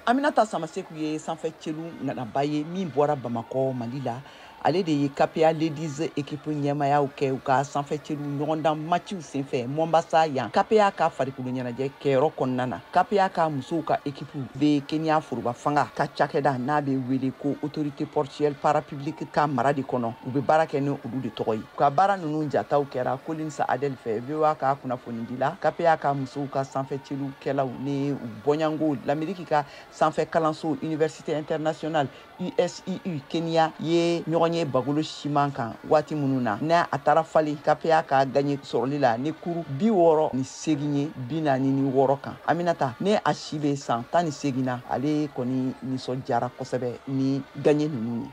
Aminata Samaseku ye sanfɛ celu nanaba ye min bɔra Bamakɔ Mali la. Ale de ye KPA Ladies équipe ɲɛmayaw kɛ u ka sanfɛ celu ɲɔgɔndan matchiw senfɛ Mombasa yan. KPA ka farikolo ɲɛnajɛ kɛyɔrɔ kɔnɔna na. KPA ka musow ka équipe be Kenya foroba fanga ka cakɛda n'a be wele ko autorité portuaire parapublique ka mara de kɔnɔ. U be baara kɛ ni olu de tɔgɔ ye. U ka baara nunu jataw kɛra Collins Adel fɛ VOA ka kunnafoni dila. KPA ka musow ka sanfɛ celu kɛlaw ni u bɔɲango l'Amérique ka sanfɛ kalanso Université internationale USIU Kenya ye ɲɔgɔn ye bagolo siman kan waati minnu na n'a a taara fali KPA ka gagné sɔrɔli la ni kuru 68 ye 46 kan. Aminata ne a si be san 18 na ale kɔni nisɔndiyara kosɛbɛ ni gagné ninnu ye.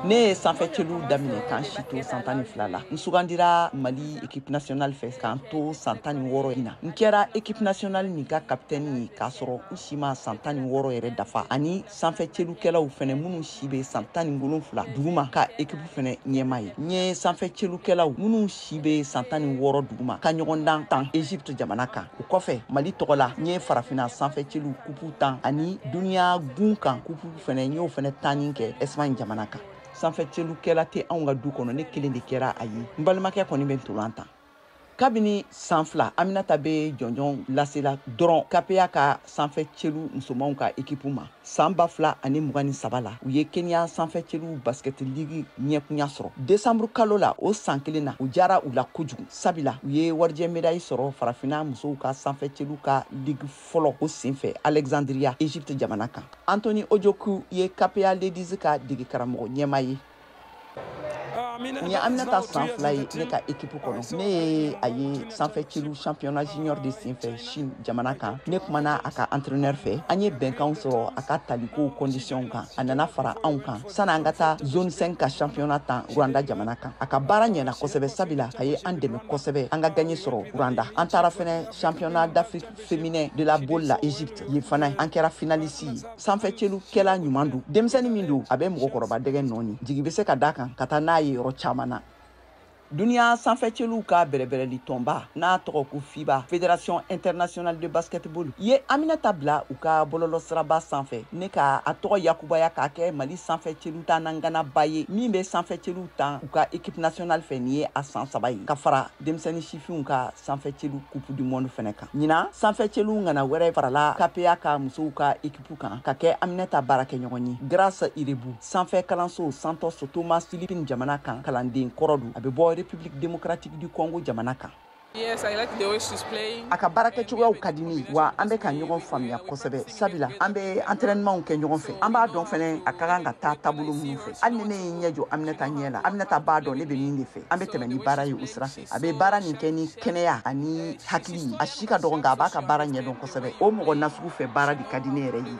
Ne ye sanfɛ celu daminɛ kan si to san 12 la. N sugandira Mali équipe nationale fɛ kan to san 16 in na. N kɛra équipe nationale min ka capitaine ye k'a sɔrɔ n si ma san 16 yɛrɛ dafa ani sanfɛ celukɛlaw fɛnɛ minnu si be san 17 duguma ka équipe fɛnɛ ɲɛma ye. N ye sanfɛ celukɛlaw minnu si be san 16 duguma ka ɲɔgɔndan 10 Égypte jamana kan. O kɔfɛ Mali tɔgɔla n ye farafina sanfɛ celu kupu 10 ani duniya gun kan kupu fɛnɛ n y'o fɛnɛ tanni kɛ Espagne jamana kan. Sanfɛ celukɛla tɛ anw ka du kɔnɔ ne kelen de kɛra a ye. N balimakɛ kɔni bɛ ntolan tan. Kabini san 2 Aminata be jɔnjɔn lasela dɔrɔn KPA ka sanfɛ celu musomanw ka équipe ma. San 2023 la u ye Kenya sanfɛ celu basket ligue ɲɛkunya sɔrɔ. Décembre kalo la o san kelen na u jara u la kojugu. Sabila u ye warijɛ médaille sɔrɔ farafina musow ka sanfɛ celu ka ligue fɔlɔ o senfɛ Alexandria Égypte jamana kan. Anthony Ojoku ye KPA Ladies ka dege karamɔgɔ ɲɛma ye. Ni Aminata san 2 ye ne ka équipe kɔnɔ. Ne ye a ye sanfɛ celu championnat junior de senfɛ Chine jamana kan. Ne kumana a ka entraîneur fɛ. An ye bɛnkanw sɔrɔ a ka taliko condition kan. A nana fara anw kan. San'an an ka taa zone 5 ka championnat tan Rwanda jamana kan. A ka baara ɲɛna kosɛbɛ sabila a ye an dɛmɛ kosɛbɛ an ka gagné sɔrɔ Rwanda. An taara fɛnɛ championnat d'Afrique féminin de la boule la Égypte. Ye fana an kɛra finaliste ye. Sanfɛ celu kɛla ɲuman don. Denmisɛnnin min don a bɛ mɔgɔkɔrɔba dɛgɛ nɔɔni. Jigi bɛ se ka da kan ka taa n'a ye yɔrɔ caman na. Duniya sanfɛ celu ka bɛrɛbɛrɛli tɔnba n'a tɔgɔ ko FIBA Fédération internationale de basketball ye Aminata bila u ka bɔlɔlɔ siraba sanfɛ ne ka a tɔgɔ yakubaya k'a kɛ Mali sanfɛ celu ta nanganaba ye min be sanfɛ celu tan u ka équipe nationale fɛ ni ye a san 3 ye ka fara denmisɛnnin sifinw ka sanfɛ celu coupe du monde fɛnɛ kan. Ɲina sanfɛ celu ngana wɛrɛ farala KPA ka musow ka équipe kan ka kɛ Aminata baarakɛ ɲɔgɔn ye. Grâce Irebu sanfɛ kalanso Santos Thomas Philippine jamana kan kalanden kɔrɔ don a be bɔ République démocratique du Congo jamana kan. Yes, I like the way she's playing. A ka baarakɛcogoyaw ka di ne ye wa an bɛ ka ɲɔgɔn faamuya kosɛbɛ sabila an bɛ entraînementw kɛ ɲɔgɔn fɛ. An b'a dɔn fɛnɛ a ka kan ka taa taabolo minnu fɛ. Hali ni ne ye ɲɛ jɔ Aminata ɲɛ la Aminata b'a dɔn ne bɛ min de fɛ. An bɛ tɛmɛ ni baara ye o sira fɛ. A bɛ baara nin kɛ ni kɛnɛya ani hakili ye. A si ka dɔgɔn nka a b'a ka baara ɲɛdɔn kosɛbɛ. O mɔgɔ nasugu fɛ baara de ka di ne yɛrɛ ye.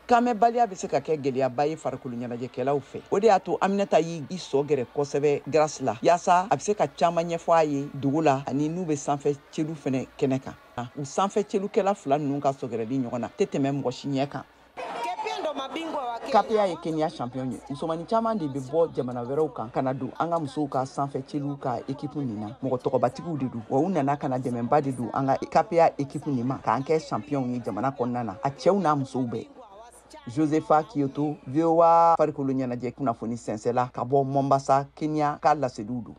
Kamɛbaliya bɛ se ka kɛ gɛlɛyaba ye farikolo ɲɛnajɛkɛlaw fɛ. O de y'a to Aminata y'i sɔ gɛrɛ kosɛbɛ grâce la yaasa a bɛ se ka caman ɲɛfɔ a ye dugu la ani n'u bɛ sanfɛ celu fɛnɛ kɛnɛ kan. U sanfɛ celukɛla 2 ninnu ka sɔgɛrɛli ɲɔgɔn na tɛ tɛmɛ mɔgɔ si ɲɛ kan. KPA ye Kenya champion ye. Musomanin caman de bɛ bɔ jamana wɛrɛw kan ka na don an ka musow ka sanfɛ celu ka équipe nin na. Mɔgɔ tɔgɔbatigiw de don. Wa u nana ka na dɛmɛba de don an ka KPA équipe nin ma k'an kɛ champion ye jamana kɔnɔna na. A cɛw n'a musow bɛɛ. Josepha Kyoto, VOA farikolo ɲɛnajɛ kunnafoni sɛnsɛla ka bɔ Mombasa, Kenya k'a laseliw don.